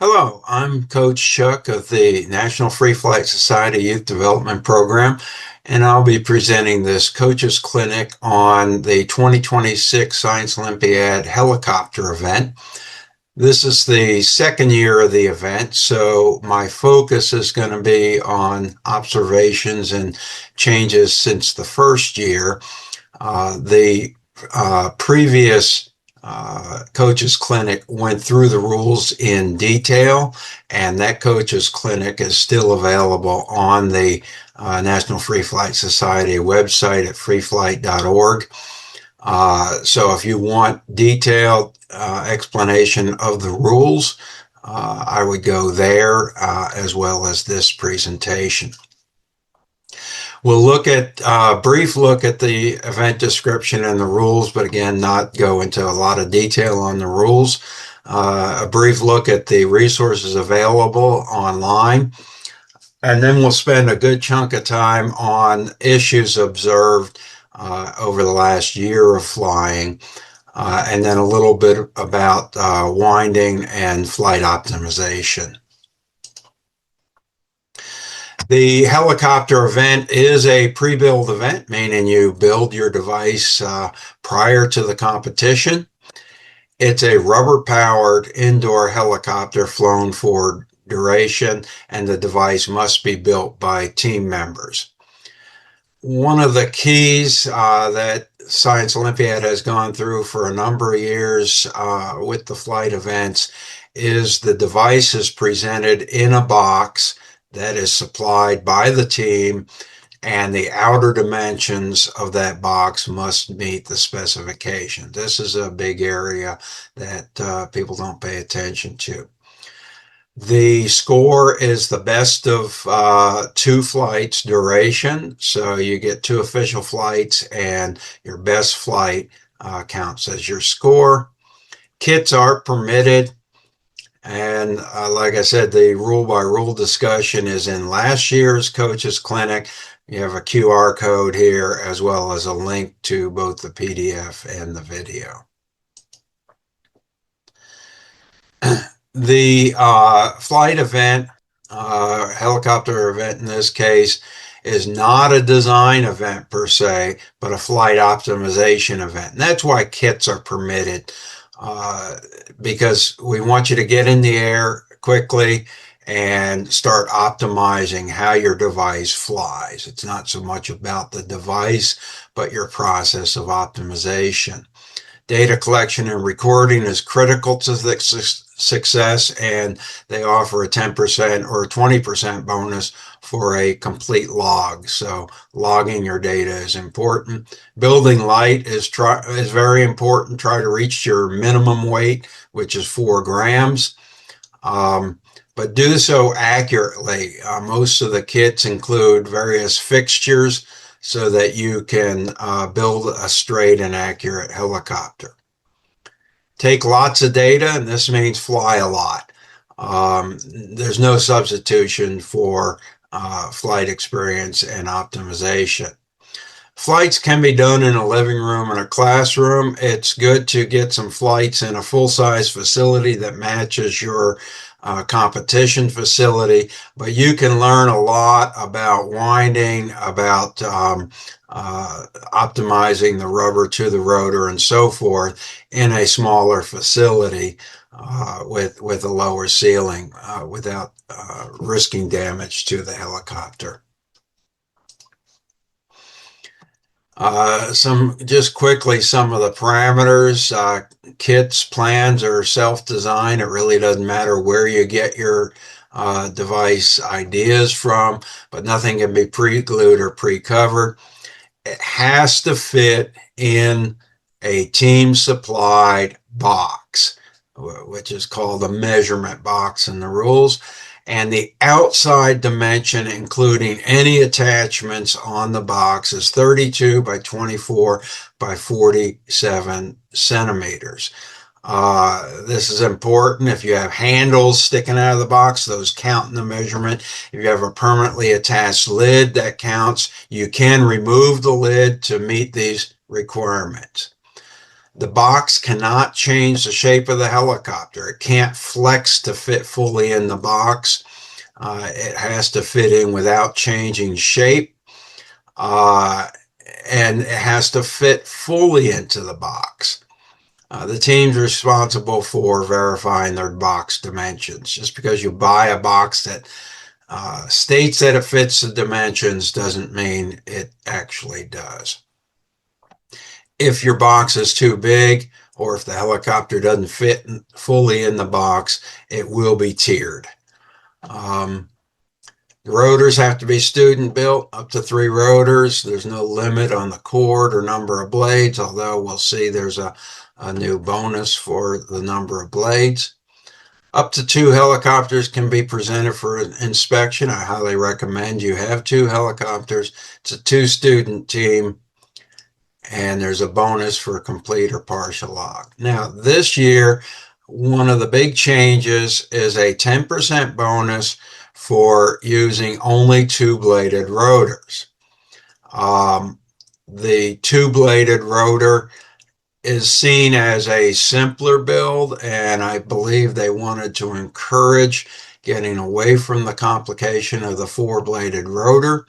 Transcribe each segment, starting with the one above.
Hello, I'm Coach Chuck of the National Free Flight Society Youth Development Program, and I'll be presenting this coaches clinic on the 2026 Science Olympiad helicopter event. This is the second year of the event, so my focus is going to be on observations and changes since the first year. The previous coaches clinic went through the rules in detail, and that coaches clinic is still available on the National Free Flight Society website at freeflight.org. So if you want detailed explanation of the rules, I would go there as well as this presentation. We'll look at a brief look at the event description and the rules, but again, not go into a lot of detail on the rules. A brief look at the resources available online. And then we'll spend a good chunk of time on issues observed over the last year of flying, and then a little bit about winding and flight optimization. The helicopter event is a pre-build event, meaning you build your device prior to the competition. It's a rubber-powered indoor helicopter flown for duration, and the device must be built by team members. One of the keys that Science Olympiad has gone through for a number of years with the flight events is the device is presented in a box that is supplied by the team, and the outer dimensions of that box must meet the specification. This is a big area that people don't pay attention to. The score is the best of two flights duration, so you get two official flights, and your best flight counts as your score. Kits are permitted. And like I said, the rule by rule discussion is in last year's coaches clinic. You have a QR code here as well as a link to both the PDF and the video. The flight event, helicopter event in this case, is not a design event per se, but a flight optimization event. And that's why kits are permitted. Because we want you to get in the air quickly and start optimizing how your device flies. It's not so much about the device, but your process of optimization. Data collection and recording is critical to the success, and they offer a 10% or a 20% bonus for a complete log. So logging your data is important. Building light is very important. Try to reach your minimum weight, which is 4 grams. But do so accurately. Most of the kits include various fixtures so that you can build a straight and accurate helicopter. Take lots of data, and this means fly a lot. There's no substitution for flight experience and optimization. Flights can be done in a living room and a classroom. It's good to get some flights in a full-size facility that matches your competition facility, but you can learn a lot about winding, about optimizing the rubber to the rotor and so forth in a smaller facility with a lower ceiling without risking damage to the helicopter. Just quickly, some of the parameters. Kits, plans are self-designed. It really doesn't matter where you get your device ideas from, but nothing can be pre-glued or pre-covered. It has to fit in a team-supplied box, which is called a measurement box in the rules. And the outside dimension, including any attachments on the box, is 32 by 24 by 47 centimeters. This is important. If you have handles sticking out of the box, those count in the measurement. If you have a permanently attached lid, that counts. You can remove the lid to meet these requirements. The box cannot change the shape of the helicopter. It can't flex to fit fully in the box. It has to fit in without changing shape. And it has to fit fully into the box. The team's responsible for verifying their box dimensions. Just because you buy a box that states that it fits the dimensions doesn't mean it actually does. If your box is too big, or if the helicopter doesn't fit fully in the box, it will be tiered. The rotors have to be student built, up to 3 rotors. There's no limit on the chord or number of blades, although we'll see there's a new bonus for the number of blades. Up to 2 helicopters can be presented for inspection. I highly recommend you have 2 helicopters. It's a 2-student team, and there's a bonus for complete or partial lock. Now, this year, one of the big changes is a 10% bonus for using only 2-bladed rotors. The 2-bladed rotor is seen as a simpler build, and I believe they wanted to encourage getting away from the complication of the 4-bladed rotor,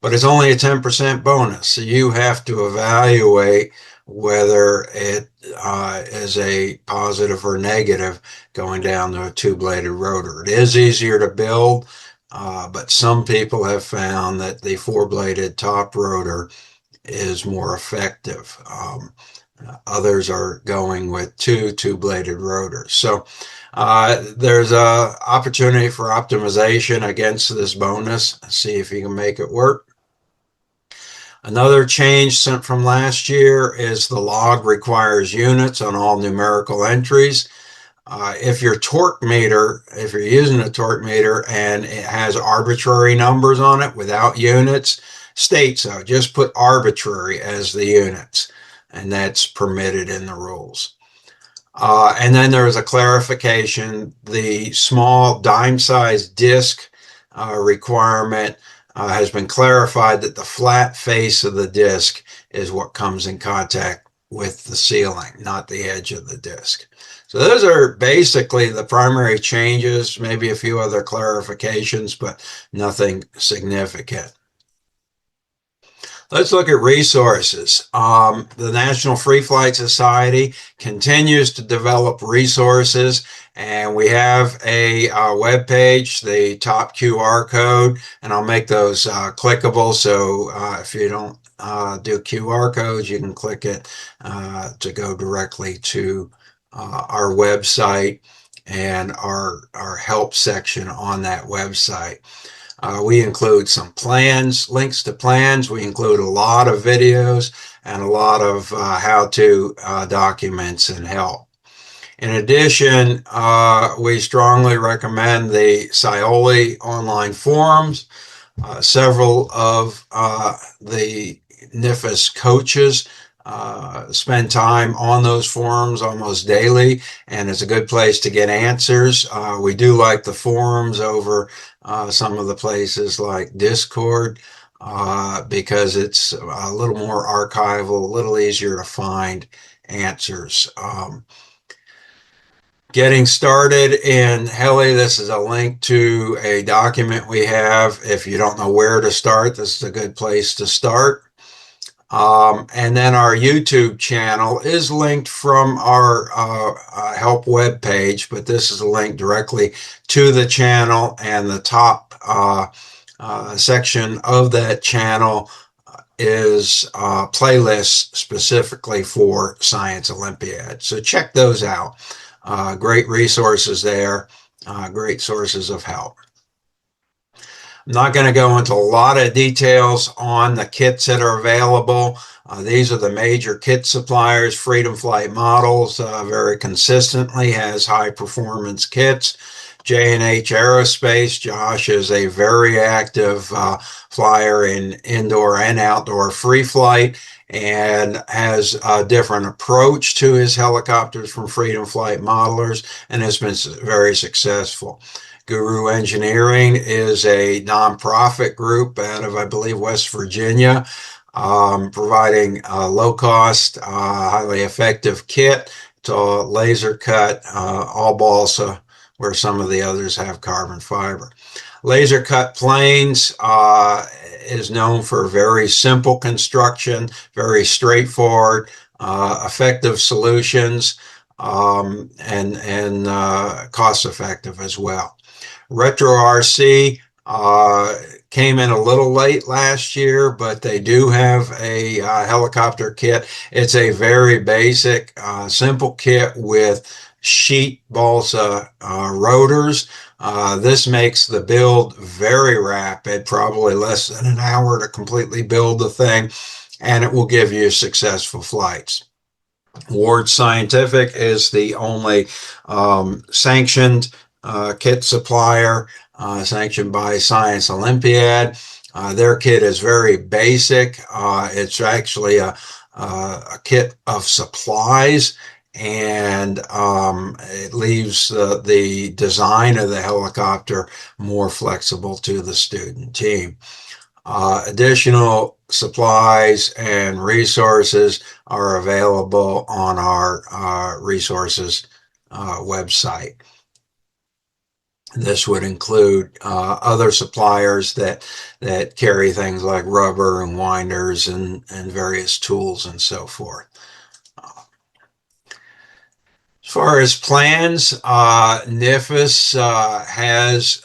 but it's only a 10% bonus. So you have to evaluate whether it is a positive or negative going down to a 2-bladed rotor. It is easier to build, but some people have found that the 4-bladed top rotor is more effective. Others are going with 2-bladed rotors. So there's an opportunity for optimization against this bonus. See if you can make it work. Another change sent from last year is the log requires units on all numerical entries. If your torque meter, if you're using a torque meter and it has arbitrary numbers on it without units, state so. Just put arbitrary as the units, and that's permitted in the rules. And then there is a clarification. The small dime-sized disc requirement has been clarified that the flat face of the disc is what comes in contact with the ceiling, not the edge of the disc. So those are basically the primary changes, maybe a few other clarifications, but nothing significant. Let's look at resources. The National Free Flight Society continues to develop resources, and we have a web page, the top QR code, and I'll make those clickable. So if you don't do QR codes, you can click it to go directly to our website and our help section on that website. We include some plans, links to plans. We include a lot of videos and a lot of how-to documents and help. In addition, we strongly recommend the Scioli online forums. Several of the NIFAS coaches spend time on those forums almost daily, and it's a good place to get answers. We do like the forums over some of the places like Discord because it's a little more archival, a little easier to find answers. Getting started in Heli, this is a link to a document we have. If you don't know where to start, this is a good place to start. And then our YouTube channel is linked from our help web page, but this is a link directly to the channel, and the top section of that channel is playlists specifically for Science Olympiad. So check those out. Great resources there, great sources of help. I'm not going to go into a lot of details on the kits that are available. These are the major kit suppliers. Freedom Flight Models very consistently has high performance kits. J&H Aerospace, Josh is a very active flyer in indoor and outdoor free flight and has a different approach to his helicopters from Freedom Flight Modelers and has been very successful. Guru Engineering is a nonprofit group out of, I believe, West Virginia. providing a low-cost, highly effective kit. It's all laser cut, all balsa, where some of the others have carbon fiber. Laser cut planes is known for very simple construction, very straightforward, effective solutions, and cost effective as well. Retro RC came in a little late last year, but they do have a helicopter kit. It's a very basic, simple kit with sheet balsa rotors. This makes the build very rapid, probably less than an hour to completely build the thing, and it will give you successful flights. Ward Scientific is the only sanctioned kit supplier, sanctioned by Science Olympiad. Their kit is very basic. It's actually a kit of supplies, and it leaves the design of the helicopter more flexible to the student team. Additional supplies and resources are available on our resources website. This would include other suppliers that carry things like rubber and winders and various tools and so forth. As far as plans, NIFIS has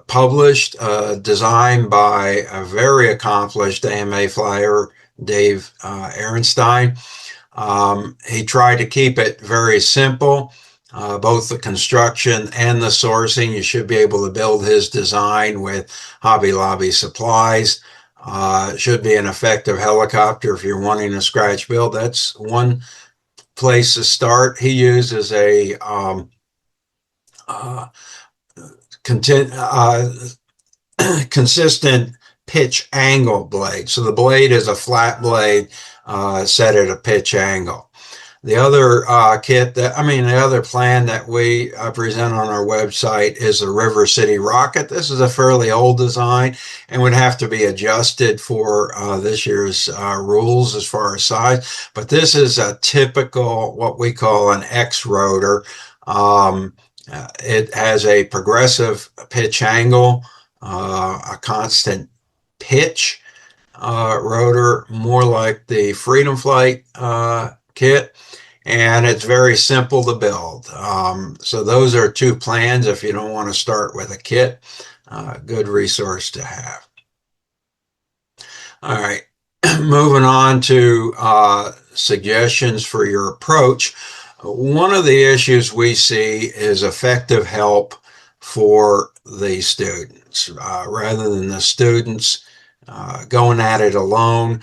published a design by a very accomplished AMA flyer, Dave Ehrenstein. He tried to keep it very simple, both the construction and the sourcing. You should be able to build his design with Hobby Lobby supplies. Should be an effective helicopter if you're wanting a scratch build. That's one place to start. He uses a consistent pitch angle blade. So the blade is a flat blade set at a pitch angle. The other the other plan that we present on our website is the River City Rocket. This is a fairly old design and would have to be adjusted for this year's rules as far as size. But this is a typical, what we call an X rotor. It has a progressive pitch angle, a constant pitch rotor, more like the Freedom Flight kit. And it's very simple to build. So those are two plans if you don't want to start with a kit. Good resource to have. All right, moving on to suggestions for your approach. One of the issues we see is effective help for the students. Rather than the students going at it alone,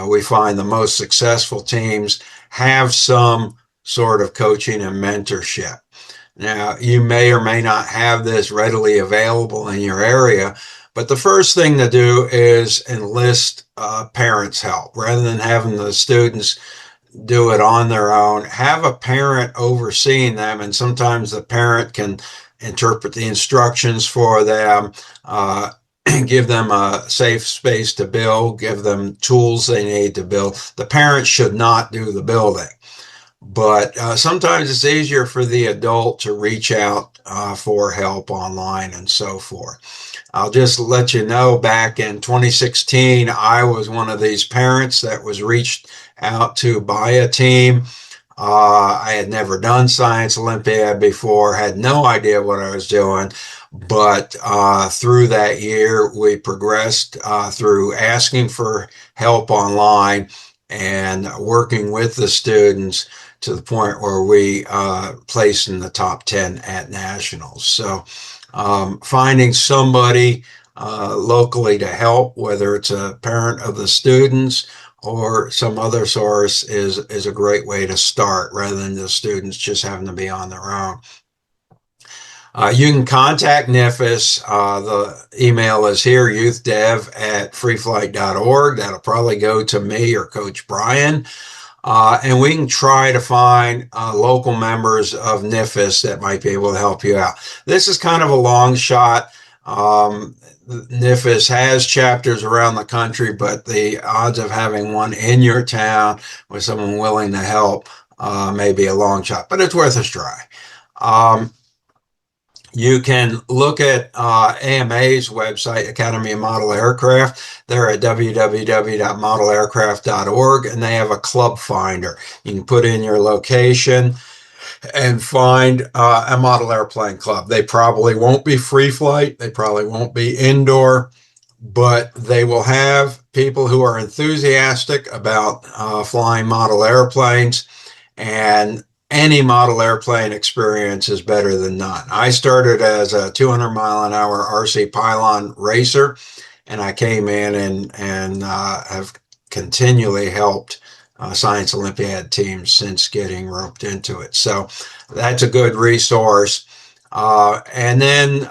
we find the most successful teams have some sort of coaching and mentorship. Now, you may or may not have this readily available in your area, but the first thing to do is enlist parents' help. Rather than having the students do it on their own, have a parent overseeing them, and sometimes the parent can interpret the instructions for them, give them a safe space to build, give them tools they need to build. The parent should not do the building, but sometimes it's easier for the adult to reach out for help online and so forth. I'll just let you know, back in 2016, I was one of these parents that was reached out to by a team. I had never done Science Olympiad before, had no idea what I was doing. But through that year, we progressed through asking for help online and working with the students to the point where we placed in the top 10 at nationals. So finding somebody locally to help, whether it's a parent of the students or some other source, is a great way to start, rather than the students just having to be on their own. You can contact NIFIS. The email is here, youthdev@freeflight.org. That'll probably go to me or Coach Brian. And we can try to find local members of NIFIS that might be able to help you out. This is kind of a long shot. NIFIS has chapters around the country, but the odds of having one in your town with someone willing to help may be a long shot, but it's worth a try. You can look at AMA's website, Academy of Model Aircraft. They're at www.modelaircraft.org, and they have a club finder. You can put in your location and find a model airplane club. They probably won't be free flight. They probably won't be indoor, but they will have people who are enthusiastic about flying model airplanes, and any model airplane experience is better than none. I started as a 200-mile-an-hour RC pylon racer, and I came in and have continually helped Science Olympiad teams since getting roped into it. So that's a good resource. And then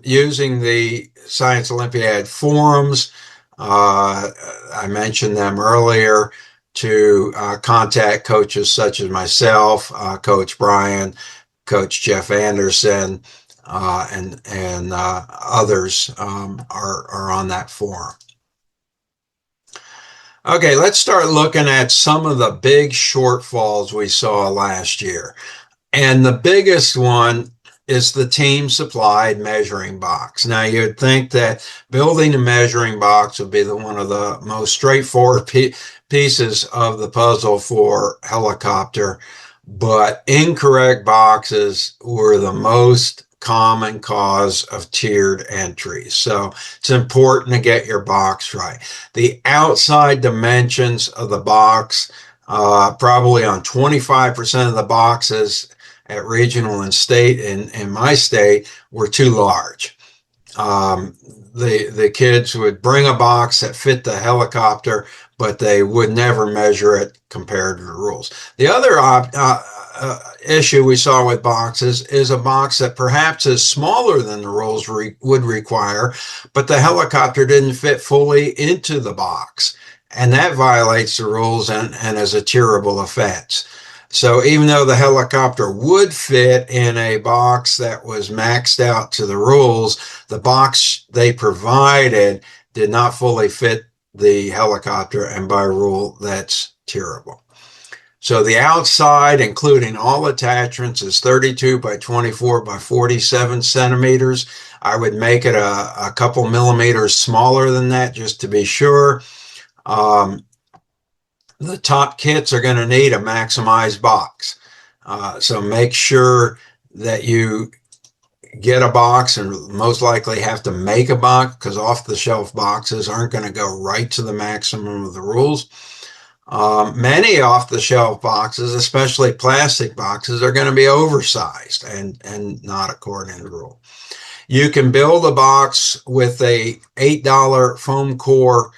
using the Science Olympiad forums, I mentioned them earlier, to contact coaches such as myself, Coach Brian, Coach Jeff Anderson, and others are on that forum. Okay, let's start looking at some of the big shortfalls we saw last year. And the biggest one is the team supplied measuring box. Now, you'd think that building a measuring box would be one of the most straightforward pieces of the puzzle for helicopter, but incorrect boxes were the most common cause of tiered entries. So it's important to get your box right. The outside dimensions of the box, probably on 25% of the boxes at regional and state, in my state, were too large. The kids would bring a box that fit the helicopter, but they would never measure it compared to the rules. The other issue we saw with boxes is a box that perhaps is smaller than the rules would require, but the helicopter didn't fit fully into the box, and that violates the rules and is a tierable offense. So even though the helicopter would fit in a box that was maxed out to the rules, the box they provided did not fully fit the helicopter, and by rule, that's tierable. So the outside, including all attachments, is 32 by 24 by 47 centimeters. I would make it a couple millimeters smaller than that just to be sure. The top kits are going to need a maximized box. So make sure that you get a box, and most likely have to make a box, because off-the-shelf boxes aren't going to go right to the maximum of the rules. Many off-the-shelf boxes, especially plastic boxes, are going to be oversized and not according to the rule. You can build a box with a $8 foam core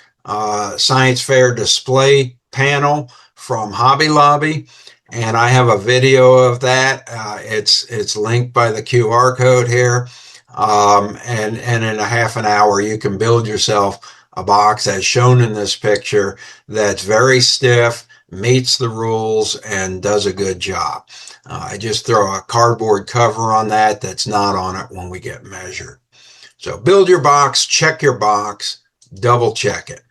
science fair display panel from Hobby Lobby, and I have a video of that. It's linked by the QR code here, and in a half an hour you can build yourself a box as shown in this picture that's very stiff, meets the rules, and does a good job. I just throw a cardboard cover on that that's not on it when we get measured. So build your box, check your box, double check it.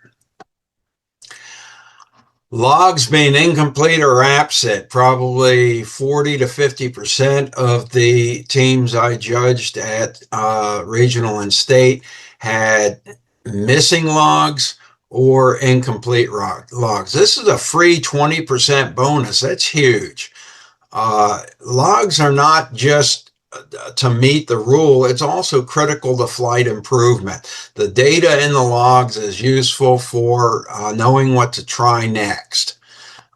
Logs being incomplete or absent, probably 40 to 50% of the teams I judged at regional and state had missing logs or incomplete logs. This is a free 20% bonus. That's huge. Logs are not just to meet the rule, it's also critical to flight improvement. The data in the logs is useful for knowing what to try next.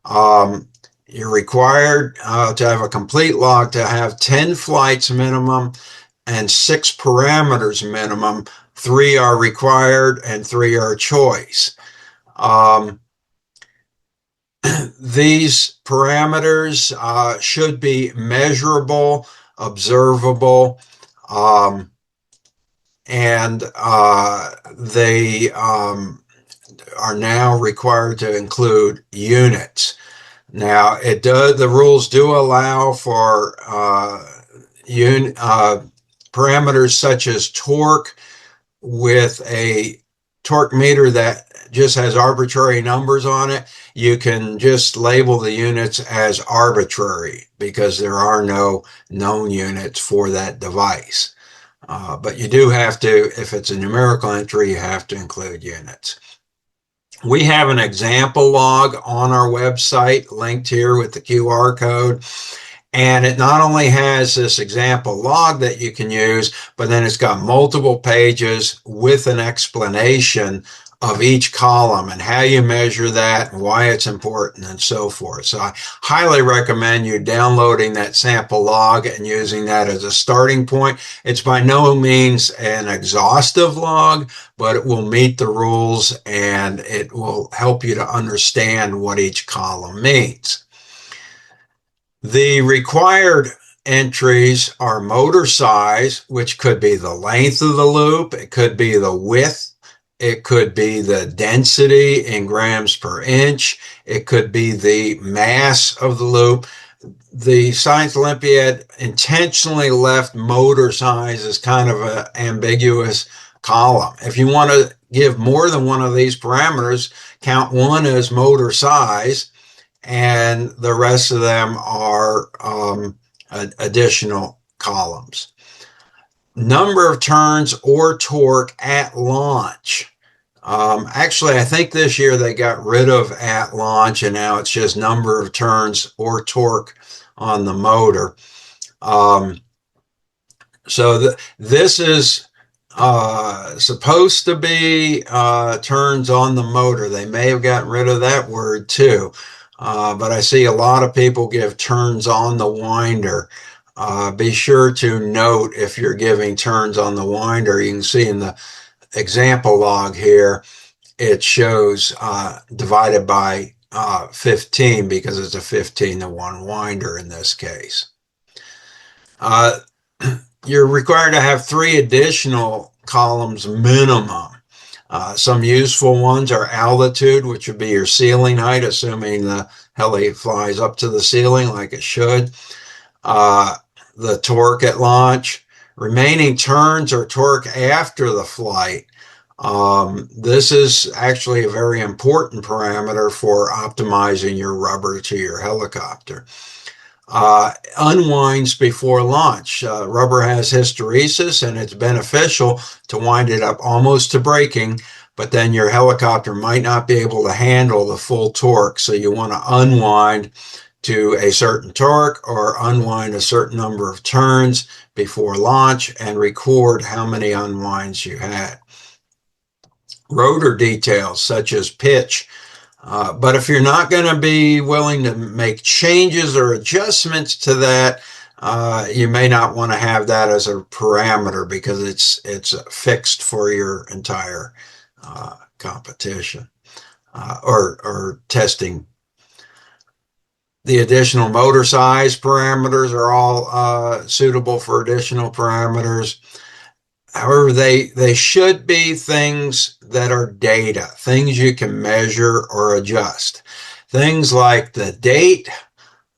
You're required to have a complete log to have 10 flights minimum and 6 parameters minimum. 3 are required and 3 are choice. These parameters should be measurable, observable, and they are now required to include units. Now, the rules do allow for parameters such as torque with a torque meter that just has arbitrary numbers on it, you can just label the units as arbitrary because there are no known units for that device. But you do have to, if it's a numerical entry, you have to include units. We have an example log on our website linked here with the QR code. And it not only has this example log that you can use, but then it's got multiple pages with an explanation of each column and how you measure that and why it's important and so forth. So I highly recommend you downloading that sample log and using that as a starting point. It's by no means an exhaustive log, but it will meet the rules and it will help you to understand what each column means. The required entries are motor size, which could be the length of the loop, it could be the width, it could be the density in grams per inch, it could be the mass of the loop. The Science Olympiad intentionally left motor size as kind of an ambiguous column. If you want to give more than one of these parameters, count one as motor size, and the rest of them are additional columns. Number of turns or torque at launch. Actually, I think this year they got rid of at launch and now it's just number of turns or torque on the motor. This is supposed to be turns on the motor. They may have gotten rid of that word too. But I see a lot of people give turns on the winder. Be sure to note if you're giving turns on the winder. You can see in the example log here, it shows divided by 15 because it's a 15-to-1 winder in this case. You're required to have 3 additional columns minimum. Some useful ones are altitude, which would be your ceiling height, assuming the heli flies up to the ceiling like it should. The torque at launch, remaining turns or torque after the flight. This is actually a very important parameter for optimizing your rubber to your helicopter. Unwinds before launch. Rubber has hysteresis and it's beneficial to wind it up almost to braking, but then your helicopter might not be able to handle the full torque. So you want to unwind to a certain torque or unwind a certain number of turns before launch and record how many unwinds you had. Rotor details such as pitch. But if you're not going to be willing to make changes or adjustments to that, you may not want to have that as a parameter because it's fixed for your entire competition or testing. The additional motor size parameters are all suitable for additional parameters. However, they should be things that are data, things you can measure or adjust. Things like the date,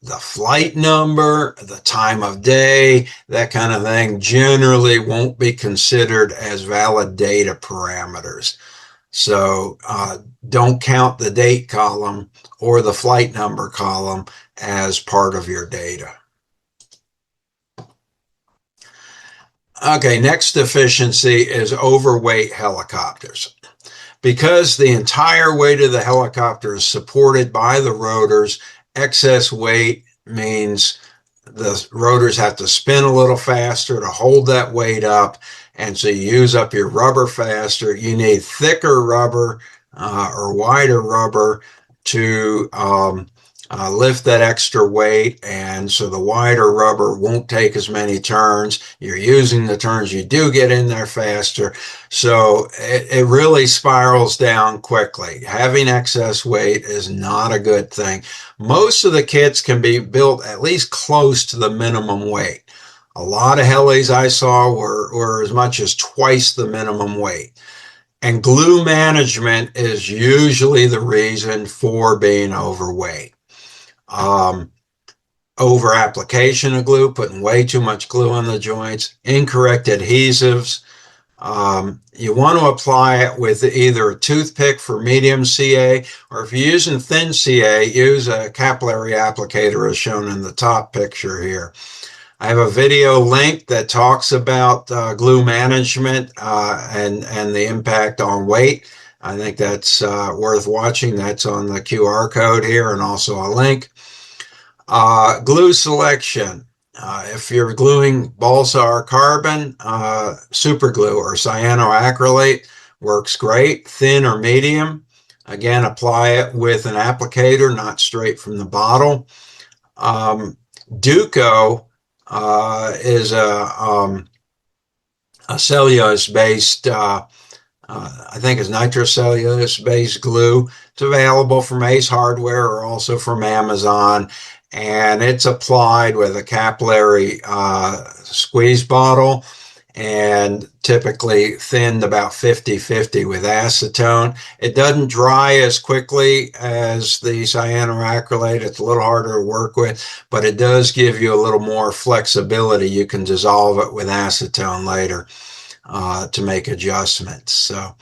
the flight number, the time of day, that kind of thing generally won't be considered as valid data parameters. So don't count the date column or the flight number column as part of your data. Okay, next deficiency is overweight helicopters. Because the entire weight of the helicopter is supported by the rotors, excess weight means the rotors have to spin a little faster to hold that weight up, and so you use up your rubber faster. You need thicker rubber or wider rubber to lift that extra weight, and so the wider rubber won't take as many turns. You're using the turns, you do get in there faster, so it really spirals down quickly. Having excess weight is not a good thing. Most of the kits can be built at least close to the minimum weight. A lot of helis I saw were as much as twice the minimum weight. And glue management is usually the reason for being overweight. over application of glue, putting way too much glue on the joints, incorrect adhesives. You want to apply it with either a toothpick for medium CA, or if you're using thin CA, use a capillary applicator as shown in the top picture here. I have a video link that talks about glue management and the impact on weight. I think that's worth watching. That's on the QR code here and also a link. Glue selection. If you're gluing balsa or carbon, super glue or cyanoacrylate works great. Thin or medium. Again, apply it with an applicator, not straight from the bottle. Duco is a cellulose-based, I think it's nitrocellulose-based glue. It's available from Ace Hardware or also from Amazon, and it's applied with a capillary squeeze bottle and typically thinned about 50-50 with acetone. It doesn't dry as quickly as the cyanoacrylate. It's a little harder to work with, but it does give you a little more flexibility. You can dissolve it with acetone later to make adjustments. So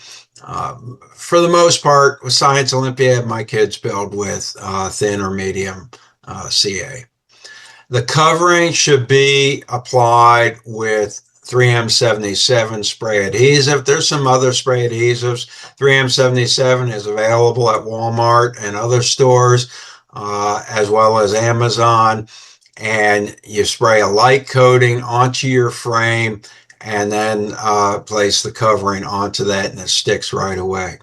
for the most part, with Science Olympiad, my kids build with thin or medium CA. The covering should be applied with 3M77 spray adhesive. There's some other spray adhesives. 3M77 is available at Walmart and other stores, as well as Amazon. And you spray a light coating onto your frame and then place the covering onto that, and it sticks right away.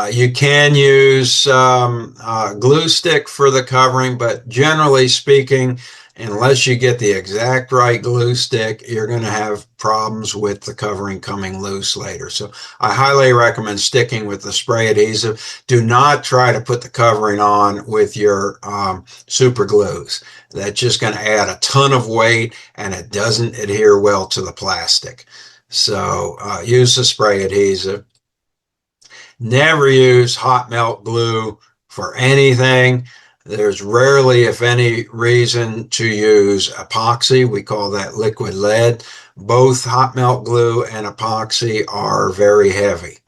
You can use glue stick for the covering, but generally speaking, unless you get the exact right glue stick, you're going to have problems with the covering coming loose later. So I highly recommend sticking with the spray adhesive. Do not try to put the covering on with your super glues. That's just going to add a ton of weight, and it doesn't adhere well to the plastic. So use the spray adhesive. Never use hot melt glue for anything. There's rarely, if any, reason to use epoxy. We call that liquid lead. Both hot melt glue and epoxy are very heavy.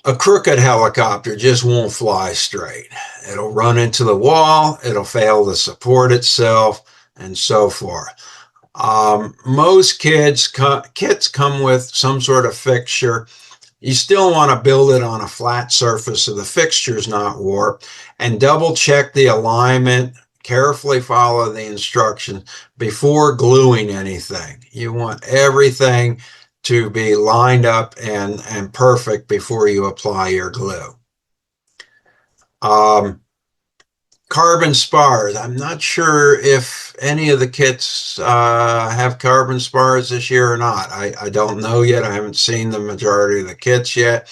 A crooked helicopter just won't fly straight. It'll run into the wall, it'll fail to support itself, and so forth. Most kits come with some sort of fixture. You still want to build it on a flat surface so the fixture is not warped, and double check the alignment. Carefully follow the instructions before gluing anything. You want everything to be lined up and perfect before you apply your glue. Carbon spars. I'm not sure if any of the kits have carbon spars this year or not. I don't know yet. I haven't seen the majority of the kits yet.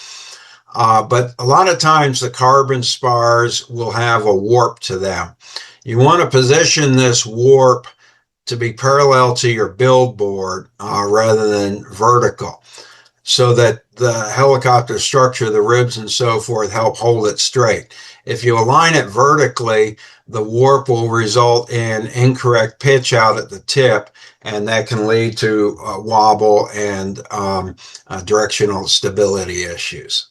But a lot of times the carbon spars will have a warp to them. You want to position this warp to be parallel to your build board rather than vertical, so that the helicopter structure, the ribs and so forth, help hold it straight. If you align it vertically, the warp will result in incorrect pitch out at the tip, and that can lead to wobble and directional stability issues.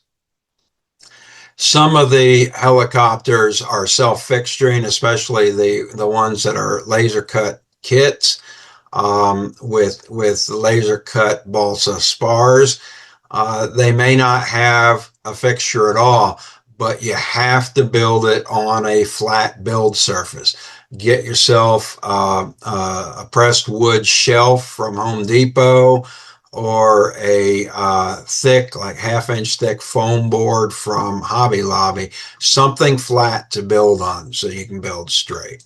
Some of the helicopters are self-fixturing, especially the ones that are laser cut kits with laser cut balsa spars. They may not have a fixture at all, but you have to build it on a flat build surface. Get yourself a pressed wood shelf from Home Depot, or a thick, like half-inch thick foam board from Hobby Lobby, something flat to build on so you can build straight.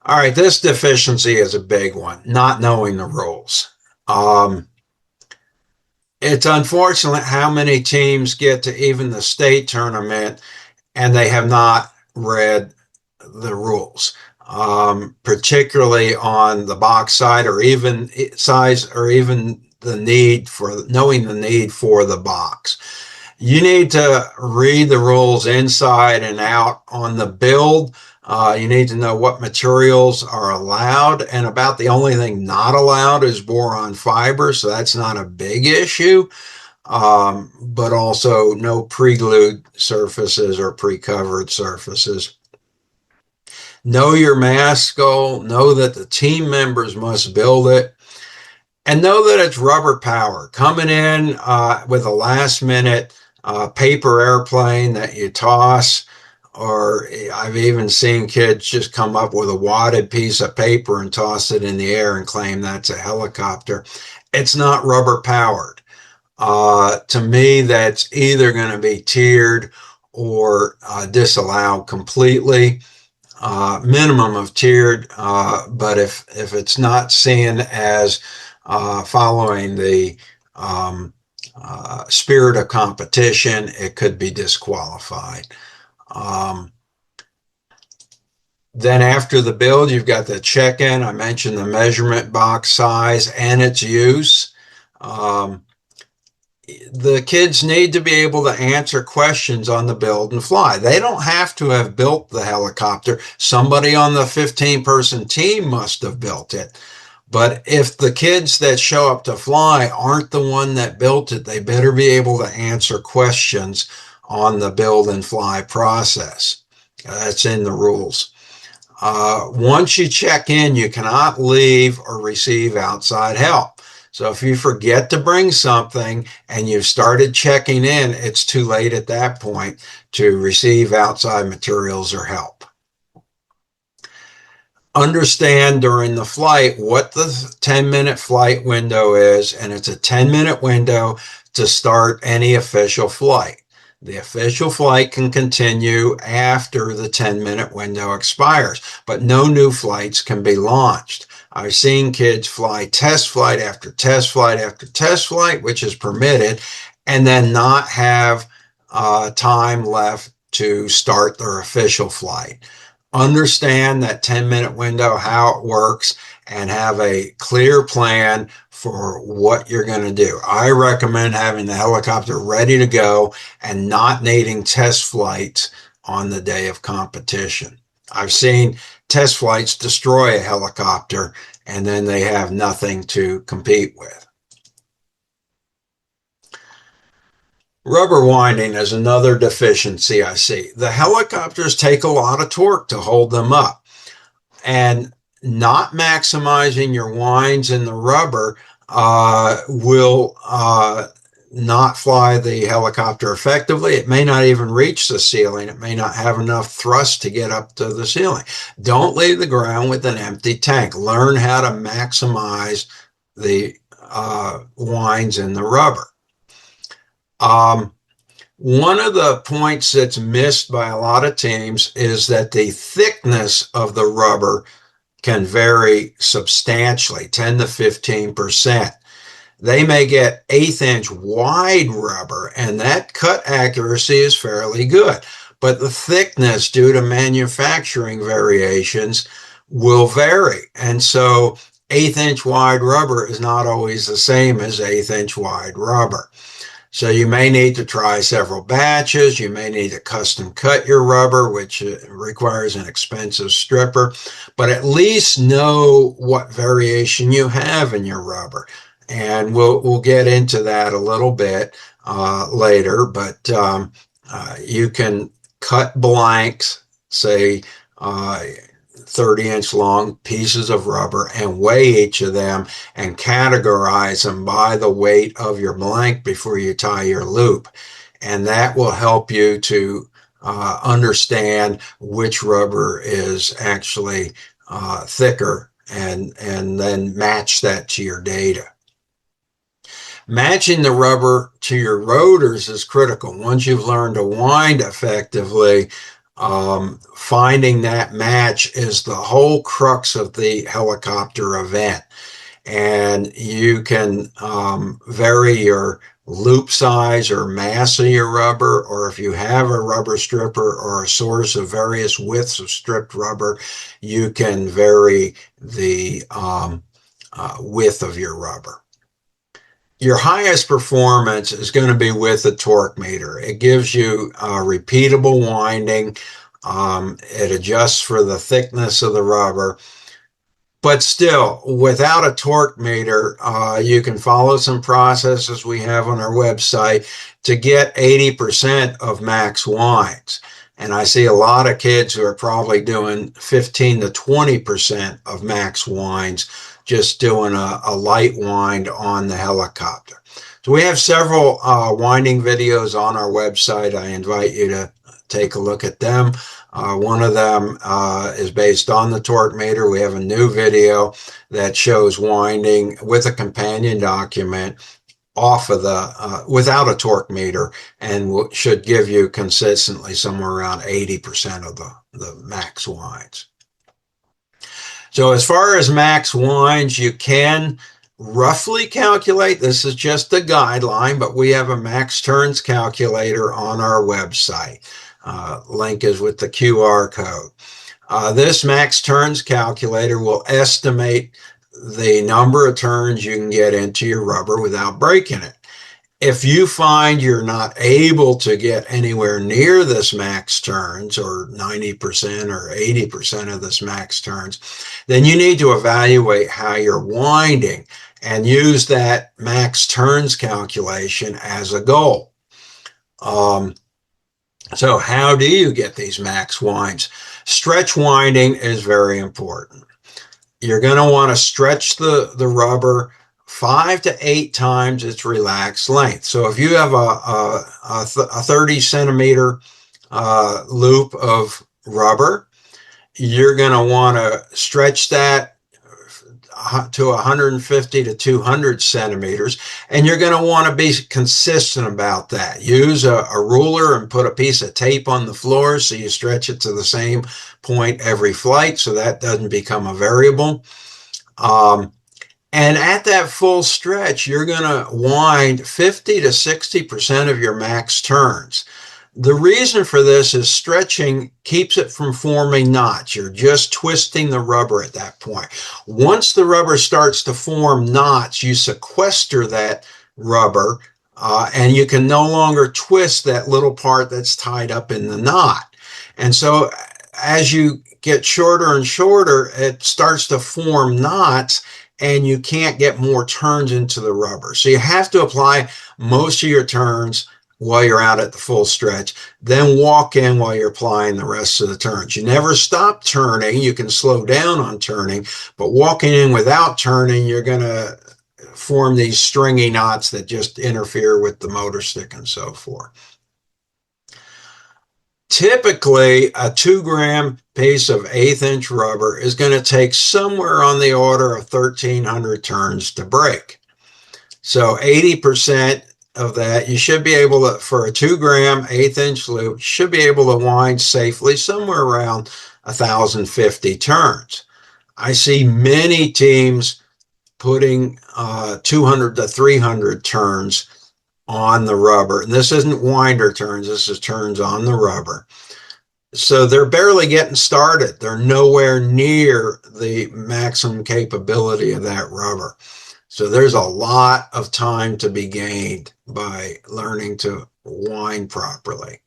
All right, this deficiency is a big one, not knowing the rules. It's unfortunate how many teams get to even the state tournament and they have not read the rules, particularly on the box side, or even size, or even the need for knowing the need for the box. You need to read the rules inside and out on the build. You need to know what materials are allowed, and about the only thing not allowed is boron fiber, so that's not a big issue. But also no pre-glued surfaces or pre-covered surfaces. Know your mass goal, know that the team members must build it, and know that it's rubber power. Coming in with a last minute paper airplane that you toss, or I've even seen kids just come up with a wadded piece of paper and toss it in the air and claim that's a helicopter. It's not rubber powered. To me, that's either going to be tiered or disallowed completely. Minimum of tiered, but if it's not seen as following the spirit of competition, it could be disqualified. Um, then after the build, you've got the check-in. I mentioned the measurement box size and its use. The kids need to be able to answer questions on the build and fly. They don't have to have built the helicopter. Somebody on the 15-person team must have built it. But if the kids that show up to fly aren't the one that built it, they better be able to answer questions on the build and fly process. That's in the rules. Once you check in, you cannot leave or receive outside help. So if you forget to bring something and you've started checking in, it's too late at that point to receive outside materials or help. Understand during the flight what the 10-minute flight window is, and it's a 10-minute window to start any official flight. The official flight can continue after the 10-minute window expires, but no new flights can be launched. I've seen kids fly test flight after test flight after test flight, which is permitted, and then not have time left to start their official flight. Understand that 10-minute window, how it works, and have a clear plan for what you're going to do. I recommend having the helicopter ready to go and not needing test flights on the day of competition. I've seen test flights destroy a helicopter and then they have nothing to compete with. Rubber winding is another deficiency I see. The helicopters take a lot of torque to hold them up, and not maximizing your winds in the rubber will not fly the helicopter effectively. It may not even reach the ceiling. It may not have enough thrust to get up to the ceiling. Don't leave the ground with an empty tank. Learn how to maximize the winds in the rubber. One of the points that's missed by a lot of teams is that the thickness of the rubber can vary substantially, 10 to 15%. They may get 1/8 inch wide rubber, and that cut accuracy is fairly good. But the thickness, due to manufacturing variations, will vary. And so 1/8 inch wide rubber is not always the same as 1/8 inch wide rubber. So you may need to try several batches. You may need to custom cut your rubber, which requires an expensive stripper, but at least know what variation you have in your rubber. And we'll get into that a little bit later, but you can cut blanks, say 30-inch long pieces of rubber, and weigh each of them and categorize them by the weight of your blank before you tie your loop. And that will help you to understand which rubber is actually thicker, and then match that to your data. Matching the rubber to your rotors is critical. Once you've learned to wind effectively, finding that match is the whole crux of the helicopter event. And you can vary your loop size or mass of your rubber, or if you have a rubber stripper or a source of various widths of stripped rubber, you can vary the width of your rubber. Your highest performance is going to be with the torque meter. It gives you repeatable winding. It adjusts for the thickness of the rubber. But still, without a torque meter, you can follow some processes we have on our website to get 80% of max winds. And I see a lot of kids who are probably doing 15 to 20% of max winds, just doing a light wind on the helicopter. So we have several winding videos on our website. I invite you to take a look at them. One of them is based on the torque meter. We have a new video that shows winding with a companion document off of the without a torque meter, and should give you consistently somewhere around 80% of the max winds. So as far as max winds, you can roughly calculate. This is just a guideline, but we have a max turns calculator on our website. Link is with the QR code. This max turns calculator will estimate the number of turns you can get into your rubber without breaking it. If you find you're not able to get anywhere near this max turns, or 90% or 80% of this max turns, then you need to evaluate how you're winding and use that max turns calculation as a goal. So how do you get these max winds? Stretch winding is very important. You're going to want to stretch the rubber 5 to 8 times its relaxed length. So if you have a 30 centimeter loop of rubber, you're going to want to stretch that to 150 to 200 centimeters, and you're going to want to be consistent about that. Use a ruler and put a piece of tape on the floor so you stretch it to the same point every flight, so that doesn't become a variable. And at that full stretch, you're going to wind 50 to 60% of your max turns. The reason for this is stretching keeps it from forming knots. You're just twisting the rubber at that point. Once the rubber starts to form knots, you sequester that rubber, and you can no longer twist that little part that's tied up in the knot. And so as you get shorter and shorter, it starts to form knots, and you can't get more turns into the rubber. So you have to apply most of your turns while you're out at the full stretch, then walk in while you're applying the rest of the turns. You never stop turning. You can slow down on turning, but walking in without turning, you're going to form these stringy knots that just interfere with the motor stick and so forth. Typically, a 2-gram piece of 1/8 inch rubber is going to take somewhere on the order of 1,300 turns to break. So 80% of that, you should be able to, for a 2-gram 1/8 inch loop, you should be able to wind safely somewhere around 1,050 turns. I see many teams putting 200 to 300 turns on the rubber. And this isn't winder turns, this is turns on the rubber. So they're barely getting started. They're nowhere near the maximum capability of that rubber. So there's a lot of time to be gained by learning to wind properly.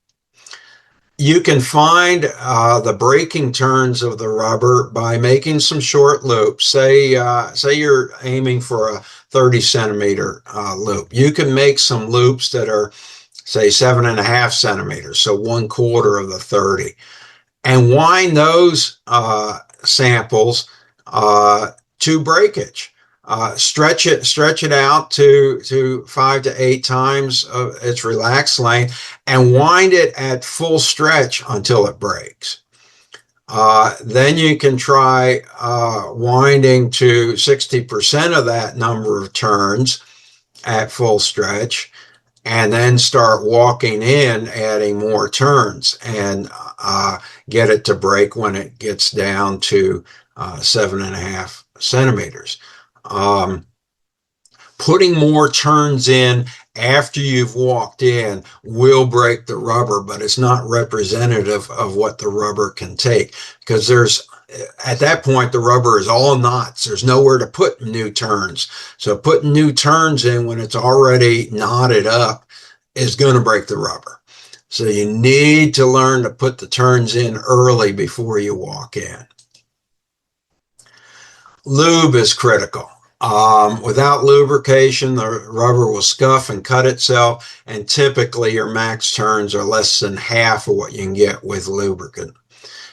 You can find the breaking turns of the rubber by making some short loops. Say you're aiming for a 30 centimeter loop. You can make some loops that are, say, 7.5 centimeters, so 1/4 of the 30, and wind those samples to breakage. Stretch it out to 5 to 8 times of its relaxed length, and wind it at full stretch until it breaks. Then you can try winding to 60% of that number of turns at full stretch, and then start walking in, adding more turns, and get it to break when it gets down to 7.5 centimeters. Putting more turns in after you've walked in will break the rubber, but it's not representative of what the rubber can take, because there's at that point, the rubber is all knots. There's nowhere to put new turns. So putting new turns in when it's already knotted up is going to break the rubber. So you need to learn to put the turns in early before you walk in. Lube is critical. Without lubrication, the rubber will scuff and cut itself, and typically your max turns are less than half of what you can get with lubricant.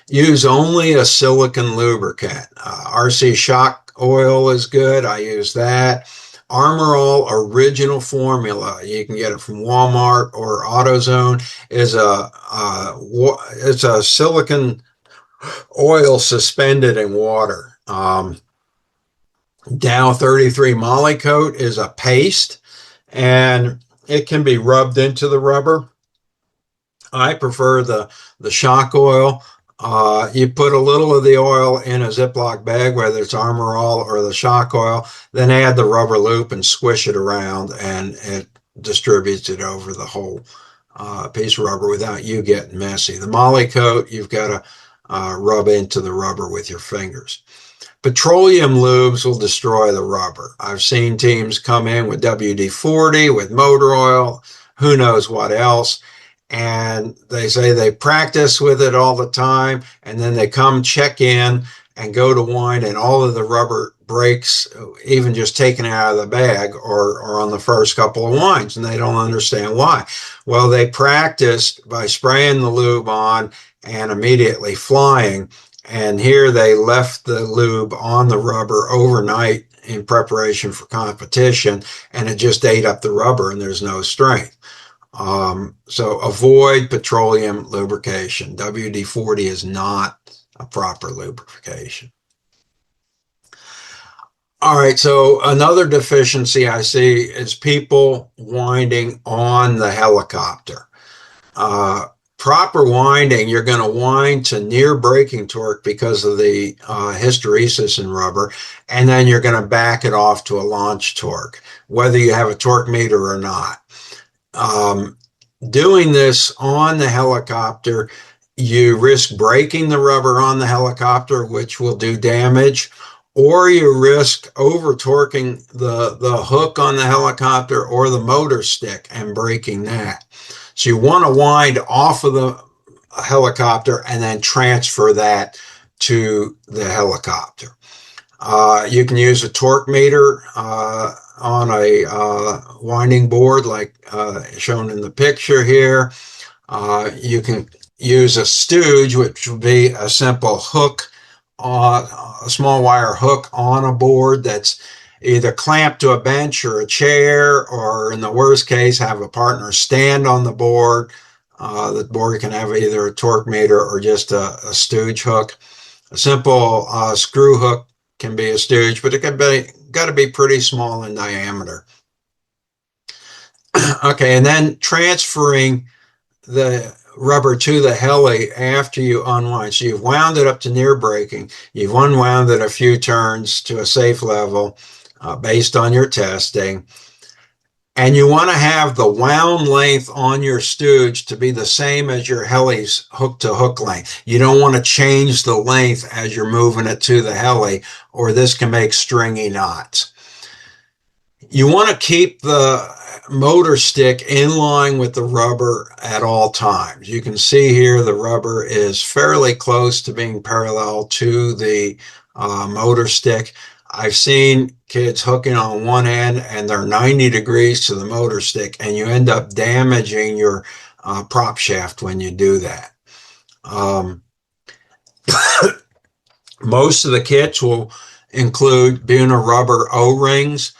Use only a silicone lubricant. RC shock oil is good. I use that. Armor All original formula, you can get it from Walmart or AutoZone, is it's a silicone oil suspended in water. Dow 33 Moly Coat is a paste, and it can be rubbed into the rubber. I prefer the shock oil. You put a little of the oil in a Ziploc bag, whether it's Armor All or the shock oil, then add the rubber loop and squish it around, and it distributes it over the whole piece of rubber without you getting messy. The Moly Coat, you've got to rub into the rubber with your fingers. Petroleum lubes will destroy the rubber. I've seen teams come in with WD-40, with motor oil, who knows what else, and they say they practice with it all the time, and then they come check in and go to wind, and all of the rubber breaks, even just taken out of the bag or on the first couple of winds, and they don't understand why. Well, they practiced by spraying the lube on and immediately flying, and here they left the lube on the rubber overnight in preparation for competition, and it just ate up the rubber and there's no strength. So avoid petroleum lubrication. WD-40 is not a proper lubrication. All right, so another deficiency I see is people winding on the helicopter. Proper winding, you're going to wind to near braking torque because of the hysteresis in rubber, and then you're going to back it off to a launch torque, whether you have a torque meter or not. Doing this on the helicopter, you risk breaking the rubber on the helicopter, which will do damage, or you risk over torquing the hook on the helicopter or the motor stick and breaking that. So you want to wind off of the helicopter and then transfer that to the helicopter. You can use a torque meter on a winding board like shown in the picture here. You can use a stooge, which would be a simple hook, a small wire hook on a board that's either clamped to a bench or a chair, or in the worst case, have a partner stand on the board. The board can have either a torque meter or just a stooge hook. A simple screw hook can be a stooge, but it got to be pretty small in diameter. Okay, and then transferring the rubber to the heli after you unwind. So you've wound it up to near braking. You've unwound it a few turns to a safe level based on your testing. And you want to have the wound length on your stooge to be the same as your heli's hook-to-hook length. You don't want to change the length as you're moving it to the heli, or this can make stringy knots. You want to keep the motor stick in line with the rubber at all times. You can see here the rubber is fairly close to being parallel to the motor stick. I've seen kids hooking on one end and they're 90 degrees to the motor stick, and you end up damaging your prop shaft when you do that. Most of the kits will include Buna rubber O-rings.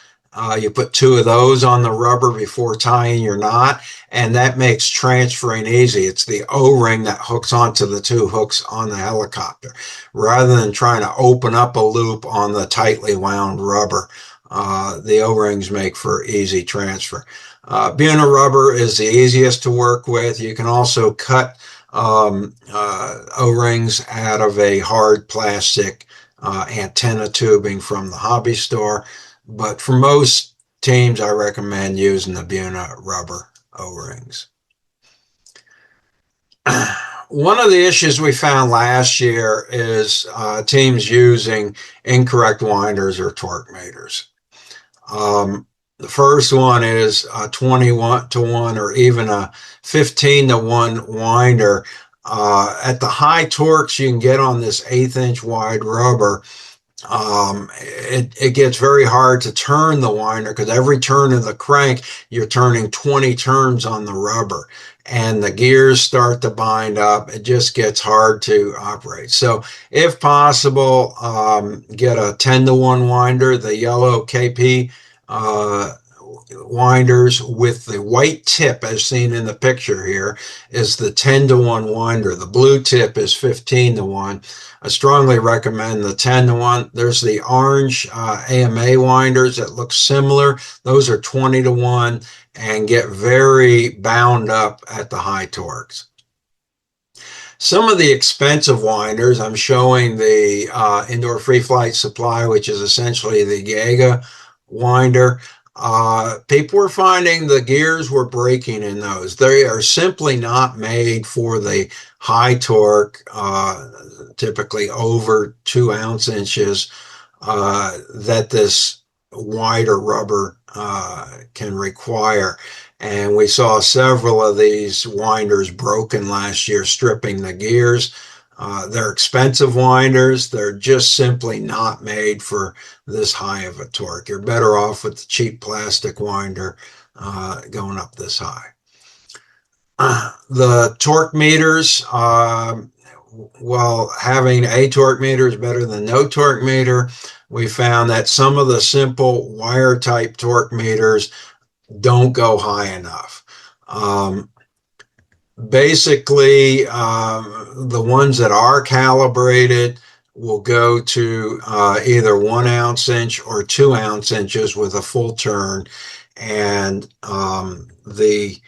You put 2 of those on the rubber before tying your knot, and that makes transferring easy. It's the O-ring that hooks onto the 2 hooks on the helicopter, rather than trying to open up a loop on the tightly wound rubber. The O-rings make for easy transfer. Buna rubber is the easiest to work with. You can also cut O-rings out of a hard plastic antenna tubing from the hobby store. But for most teams, I recommend using the Buna rubber O-rings. One of the issues we found last year is teams using incorrect winders or torque meters. Um, the first one is a 21 to 1 or even a 15 to 1 winder. At the high torques you can get on this 1/8 inch wide rubber, it gets very hard to turn the winder because every turn of the crank, you're turning 20 turns on the rubber and the gears start to bind up. It just gets hard to operate. So if possible, get a 10 to 1 winder, the yellow KP winders with the white tip as seen in the picture here is the 10 to 1 winder. The blue tip is 15 to 1. I strongly recommend the 10 to 1. There's the orange AMA winders that look similar. Those are 20 to 1 and get very bound up at the high torques. Some of the expensive winders, I'm showing the indoor free flight supply, which is essentially the Giga winder. People were finding the gears were breaking in those. They are simply not made for the high torque, typically over 2 ounce inches, that this wider rubber can require. And we saw several of these winders broken last year, stripping the gears. They're expensive winders. They're just simply not made for this high of a torque. You're better off with the cheap plastic winder going up this high. The torque meters, well, having a torque meter is better than no torque meter. We found that some of the simple wire type torque meters don't go high enough. Basically, the ones that are calibrated will go to either 1 ounce inch or 2 ounce inches with a full turn, and the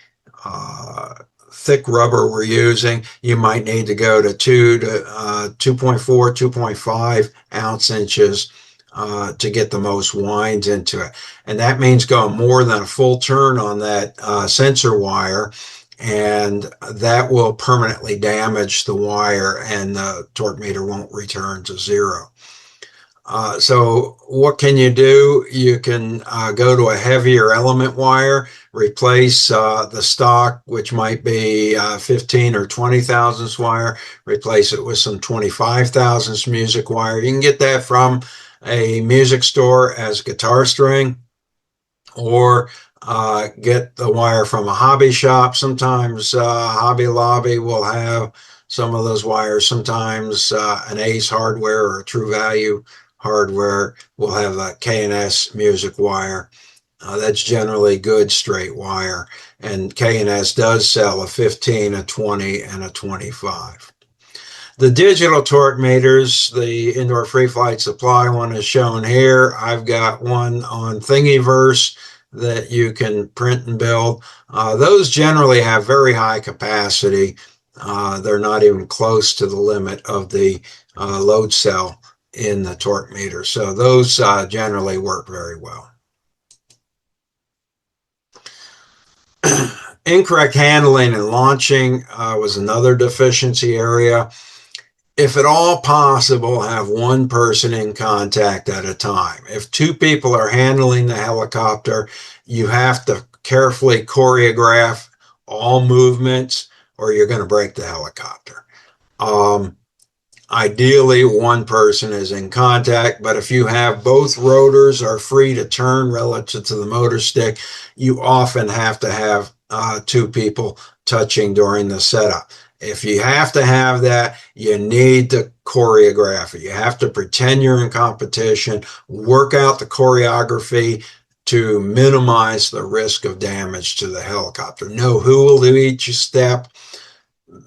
thick rubber we're using, you might need to go to 2.4, 2.5 ounce inches to get the most winds into it. And that means going more than a full turn on that sensor wire, and that will permanently damage the wire and the torque meter won't return to zero. So what can you do? You can go to a heavier element wire, replace the stock, which might be 15 or 20 thousandths wire, replace it with some 25 thousandths music wire. You can get that from a music store as guitar string, or get the wire from a hobby shop. Sometimes Hobby Lobby will have some of those wires. Sometimes an Ace Hardware or a True Value Hardware will have a K&S music wire. That's generally good straight wire, and K&S does sell a 15, a 20, and a 25. The digital torque meters, the indoor free flight supply one is shown here. I've got one on Thingiverse that you can print and build. Those generally have very high capacity. They're not even close to the limit of the load cell in the torque meter. So those generally work very well. Incorrect handling and launching was another deficiency area. If at all possible, have one person in contact at a time. If two people are handling the helicopter, you have to carefully choreograph all movements or you're going to break the helicopter. Ideally, one person is in contact, but if you have both rotors are free to turn relative to the motor stick, you often have to have two people touching during the setup. If you have to have that, you need to choreograph it. You have to pretend you're in competition, work out the choreography to minimize the risk of damage to the helicopter. Know who will do each step,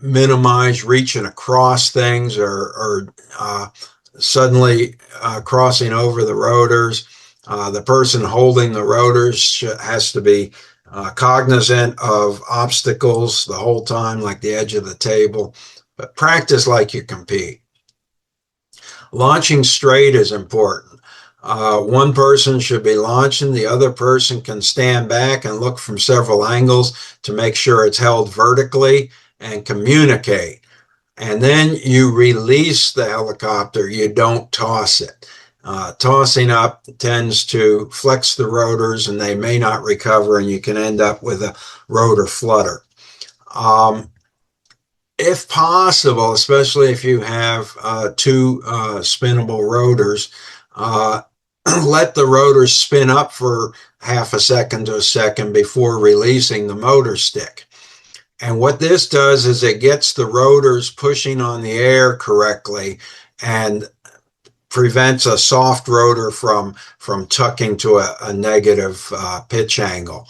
minimize reaching across things or suddenly crossing over the rotors. The person holding the rotors has to be cognizant of obstacles the whole time, like the edge of the table, but practice like you compete. Launching straight is important. One person should be launching, the other person can stand back and look from several angles to make sure it's held vertically and communicate. and then you release the helicopter. You don't toss it. Tossing up tends to flex the rotors and they may not recover, and you can end up with a rotor flutter. If possible, especially if you have two spinnable rotors, let the rotors spin up for half a second to a second before releasing the motor stick. And what this does is it gets the rotors pushing on the air correctly and prevents a soft rotor from tucking to a negative pitch angle.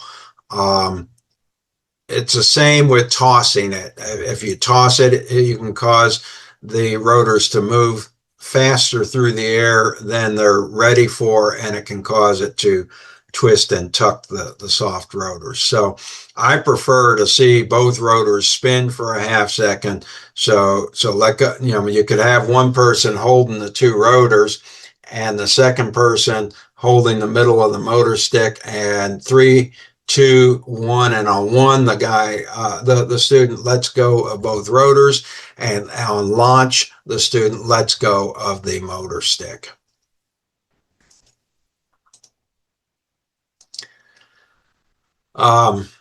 It's the same with tossing it. If you toss it, you can cause the rotors to move faster through the air than they're ready for, and it can cause it to twist and tuck the soft rotors. So I prefer to see both rotors spin for a half second. So let go, you could have one person holding the two rotors and the second person holding the middle of the motor stick, and 3, 2, 1, and on 1, the guy, the student lets go of both rotors, and on launch, the student lets go of the motor stick.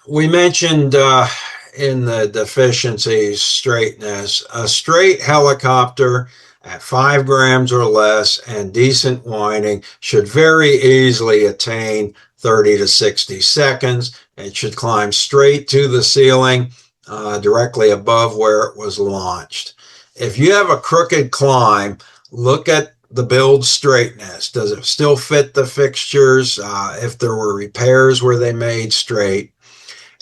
We mentioned in the deficiencies straightness. A straight helicopter at 5 grams or less and decent winding should very easily attain 30 to 60 seconds. It should climb straight to the ceiling directly above where it was launched. If you have a crooked climb, look at the build straightness. Does it still fit the fixtures? If there were repairs, were they made straight?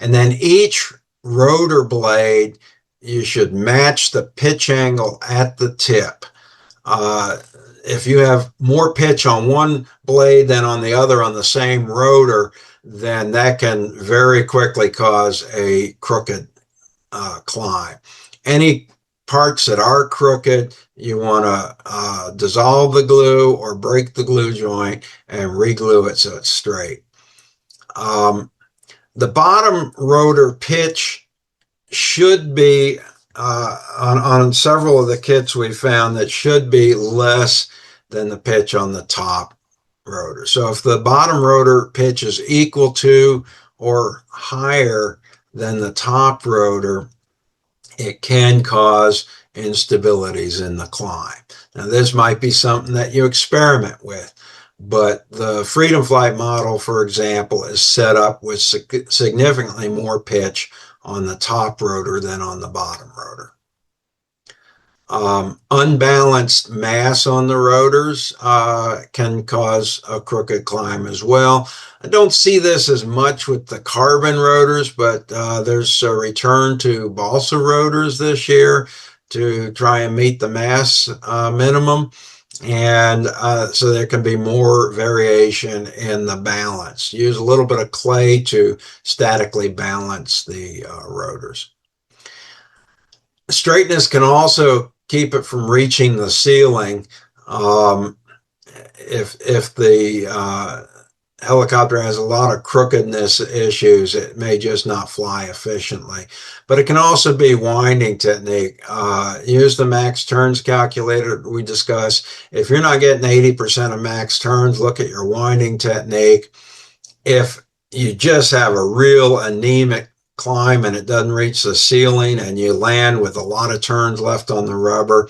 And then each rotor blade, you should match the pitch angle at the tip. If you have more pitch on one blade than on the other on the same rotor, then that can very quickly cause a crooked climb. Any parts that are crooked, you want to dissolve the glue or break the glue joint and re-glue it so it's straight. The bottom rotor pitch should be, on several of the kits we found, that should be less than the pitch on the top rotor. So if the bottom rotor pitch is equal to or higher than the top rotor, it can cause instabilities in the climb. Now, this might be something that you experiment with, but the Freedom Flight model, for example, is set up with significantly more pitch on the top rotor than on the bottom rotor. Unbalanced mass on the rotors can cause a crooked climb as well. I don't see this as much with the carbon rotors, but there's a return to balsa rotors this year to try and meet the mass minimum. And so there can be more variation in the balance. Use a little bit of clay to statically balance the rotors. Straightness can also keep it from reaching the ceiling. If the helicopter has a lot of crookedness issues, it may just not fly efficiently. But it can also be winding technique. Use the max turns calculator we discussed. If you're not getting 80% of max turns, look at your winding technique. If you just have a real anemic climb and it doesn't reach the ceiling and you land with a lot of turns left on the rubber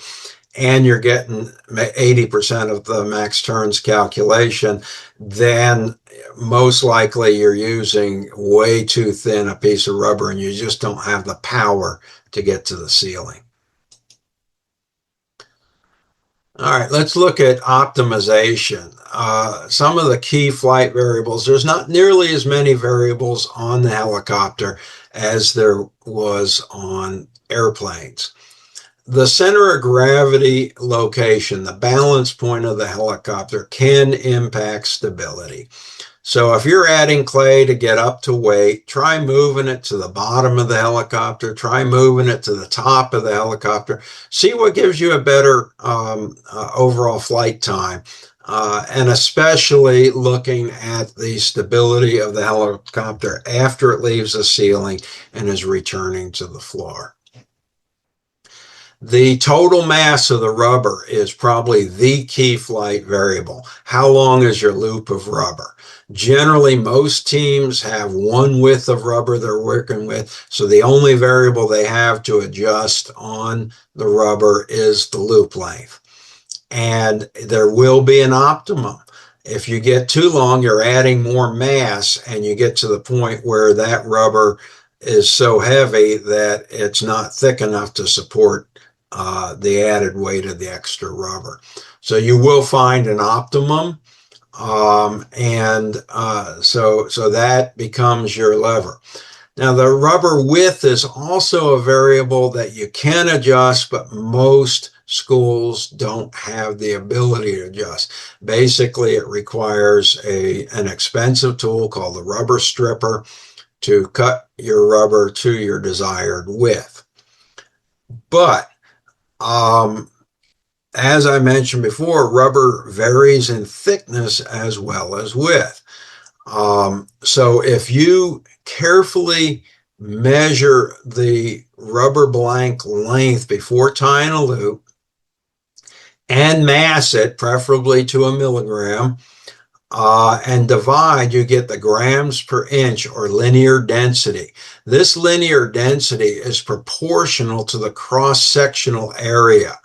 and you're getting 80% of the max turns calculation, then most likely you're using way too thin a piece of rubber and you just don't have the power to get to the ceiling. All right, let's look at optimization. Some of the key flight variables, there's not nearly as many variables on the helicopter as there was on airplanes. The center of gravity location, the balance point of the helicopter, can impact stability. So if you're adding clay to get up to weight, try moving it to the bottom of the helicopter, try moving it to the top of the helicopter, see what gives you a better overall flight time. And especially looking at the stability of the helicopter after it leaves the ceiling and is returning to the floor. The total mass of the rubber is probably the key flight variable. How long is your loop of rubber? Generally, most teams have one width of rubber they're working with, so the only variable they have to adjust on the rubber is the loop length. And there will be an optimum. If you get too long, you're adding more mass, and you get to the point where that rubber is so heavy that it's not thick enough to support the added weight of the extra rubber. So you will find an optimum, so that becomes your lever. Now, the rubber width is also a variable that you can adjust, but most schools don't have the ability to adjust. Basically, it requires an expensive tool called the rubber stripper to cut your rubber to your desired width. But as I mentioned before, rubber varies in thickness as well as width. So if you carefully measure the rubber blank length before tying a loop and mass it, preferably to a milligram, and divide, you get the grams per inch or linear density. This linear density is proportional to the cross-sectional area.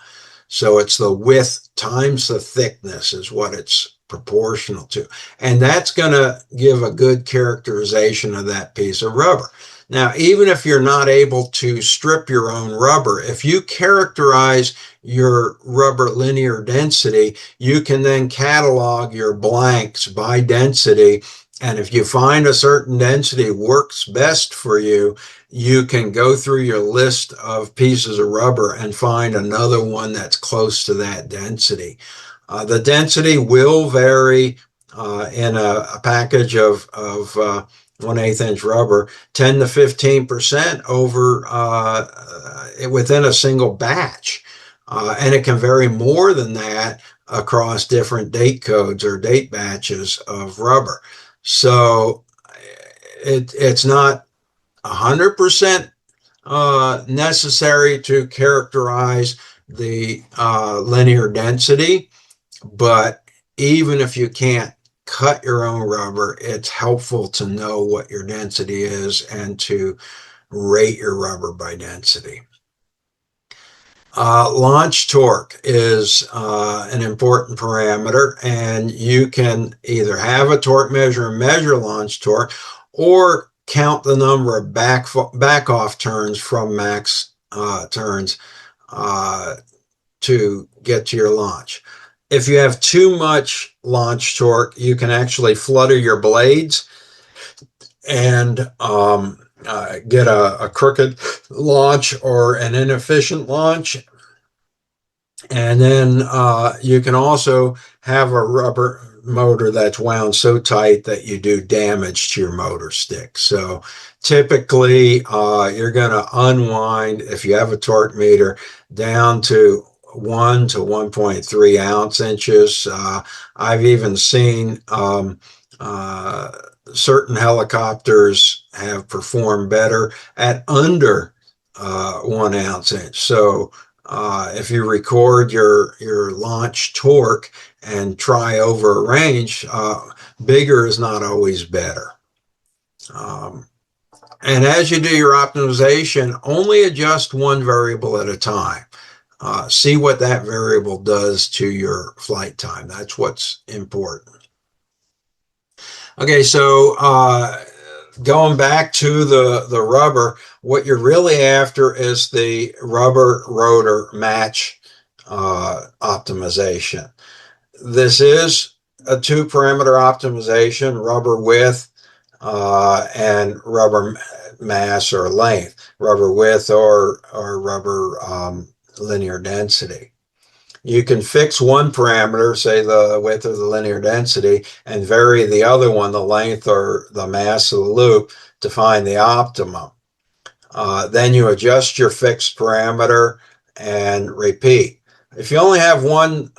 So it's the width times the thickness is what it's proportional to. And that's going to give a good characterization of that piece of rubber. Now, even if you're not able to strip your own rubber, if you characterize your rubber linear density, you can then catalog your blanks by density. And if you find a certain density works best for you, you can go through your list of pieces of rubber and find another one that's close to that density. The density will vary in a package of 1/8 inch rubber, 10 to 15% over within a single batch. And it can vary more than that across different date codes or date batches of rubber. So it's not 100% necessary to characterize the linear density, but even if you can't cut your own rubber, it's helpful to know what your density is and to rate your rubber by density. Launch torque is an important parameter, and you can either have a torque measure and measure launch torque, or count the number of back off turns from max turns to get to your launch. If you have too much launch torque, you can actually flutter your blades and get a crooked launch or an inefficient launch. And then you can also have a rubber motor that's wound so tight that you do damage to your motor stick. So typically you're going to unwind, if you have a torque meter, down to 1 to 1.3 ounce inches. I've even seen certain helicopters have performed better at under 1 ounce inch. So if you record your launch torque and try over a range, bigger is not always better. And as you do your optimization, only adjust one variable at a time. See what that variable does to your flight time. That's what's important. Okay, so going back to the rubber, what you're really after is the rubber-rotor match optimization. This is a two-parameter optimization, rubber width and rubber mass or length, rubber width or rubber linear density. You can fix one parameter, say the width of the linear density, and vary the other one, the length or the mass of the loop, to find the optimum. Then you adjust your fixed parameter and repeat. If you only have one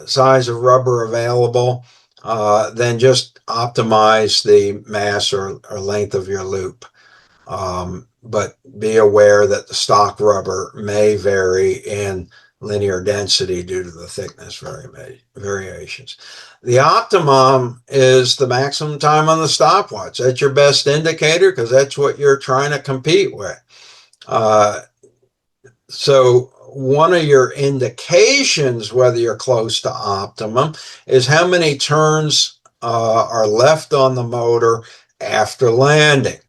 size of rubber available, then just optimize the mass or length of your loop. But be aware that the stock rubber may vary in linear density due to the thickness variations. The optimum is the maximum time on the stopwatch. That's your best indicator because that's what you're trying to compete with. So one of your indications whether you're close to optimum is how many turns are left on the motor after landing.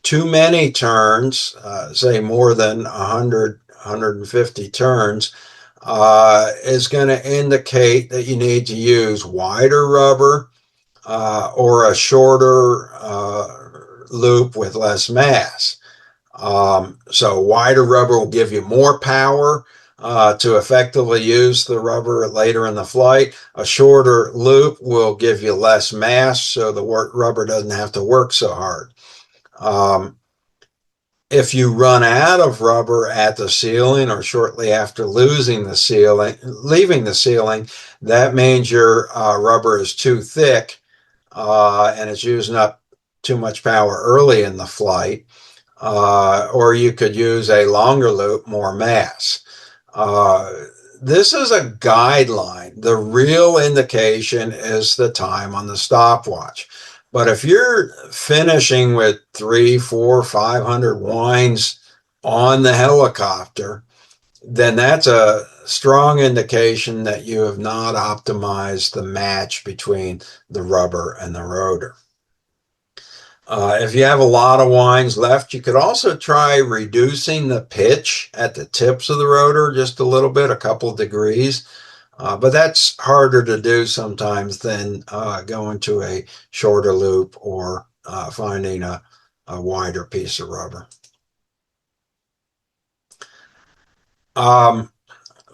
Too many turns, say more than 100, 150 turns, is going to indicate that you need to use wider rubber or a shorter loop with less mass. So wider rubber will give you more power to effectively use the rubber later in the flight. A shorter loop will give you less mass, so the rubber doesn't have to work so hard. If you run out of rubber at the ceiling or shortly after leaving the ceiling, that means your rubber is too thick and it's using up too much power early in the flight. Or you could use a longer loop, more mass. This is a guideline. The real indication is the time on the stopwatch. But if you're finishing with 300, 400, 500 winds on the helicopter, then that's a strong indication that you have not optimized the match between the rubber and the rotor. If you have a lot of winds left, you could also try reducing the pitch at the tips of the rotor just a little bit, a couple of degrees. But that's harder to do sometimes than going to a shorter loop or finding a wider piece of rubber.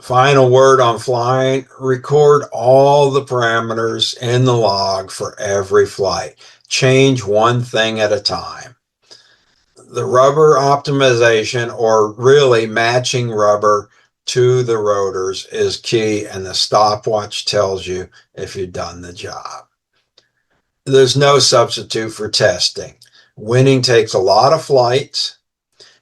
Final word on flying, record all the parameters in the log for every flight. Change one thing at a time. The rubber optimization, or really matching rubber to the rotors, is key, and the stopwatch tells you if you've done the job. There's no substitute for testing. Winning takes a lot of flights.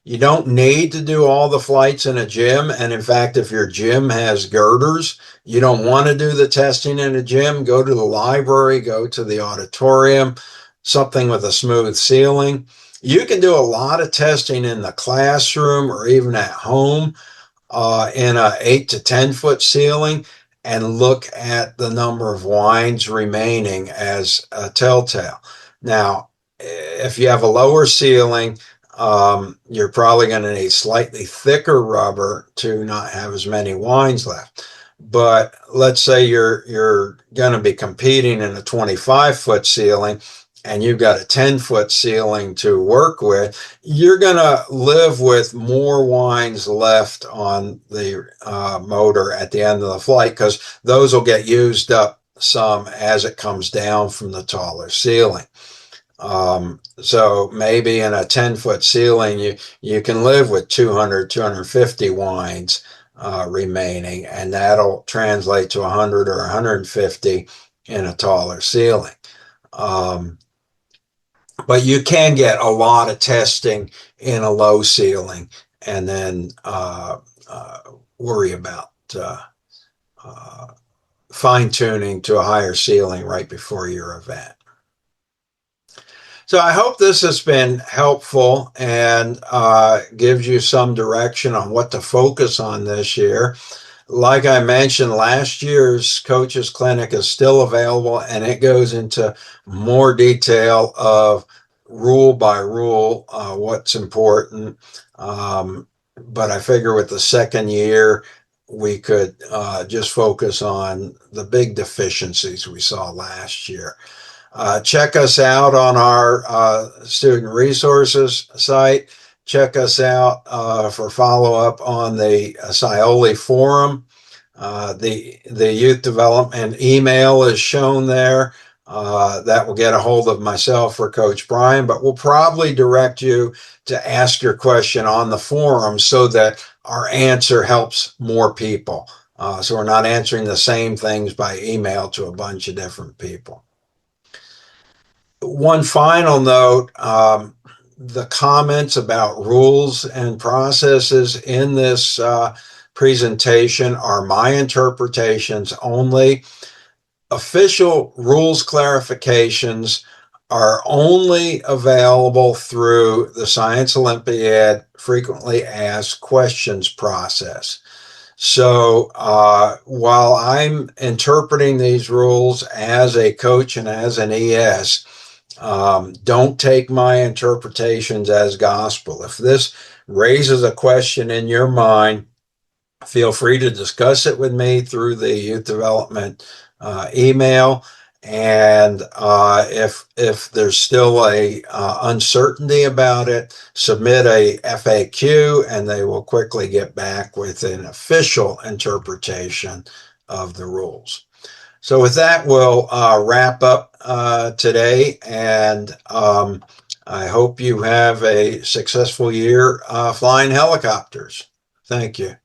You don't need to do all the flights in a gym. And in fact, if your gym has girders, you don't want to do the testing in a gym. Go to the library, go to the auditorium, something with a smooth ceiling. You can do a lot of testing in the classroom or even at home in a 8 to 10 foot ceiling and look at the number of winds remaining as a telltale. Now, if you have a lower ceiling, you're probably going to need slightly thicker rubber to not have as many winds left. But let's say you're going to be competing in a 25-foot ceiling and you've got a 10-foot ceiling to work with, you're going to live with more winds left on the motor at the end of the flight because those will get used up some as it comes down from the taller ceiling. So maybe in a 10-foot ceiling, you can live with 200, 250 winds remaining, and that'll translate to 100 or 150 in a taller ceiling. But you can get a lot of testing in a low ceiling and then worry about fine-tuning to a higher ceiling right before your event. So I hope this has been helpful and gives you some direction on what to focus on this year. Like I mentioned, last year's Coaches Clinic is still available, and it goes into more detail of rule by rule what's important. But I figure with the second year, we could just focus on the big deficiencies we saw last year. Check us out on our student resources site. Check us out for follow-up on the Scioli forum. The youth development email is shown there. That will get a hold of myself or Coach Brian, but we'll probably direct you to ask your question on the forum so that our answer helps more people. So we're not answering the same things by email to a bunch of different people. One final note, the comments about rules and processes in this presentation are my interpretations only. Official rules clarifications are only available through the Science Olympiad frequently asked questions process. So while I'm interpreting these rules as a coach and as an ES, don't take my interpretations as gospel. If this raises a question in your mind, feel free to discuss it with me through the youth development email. And if there's still a uncertainty about it, submit a FAQ, and they will quickly get back with an official interpretation of the rules. So with that, we'll wrap up today, and I hope you have a successful year flying helicopters. Thank you.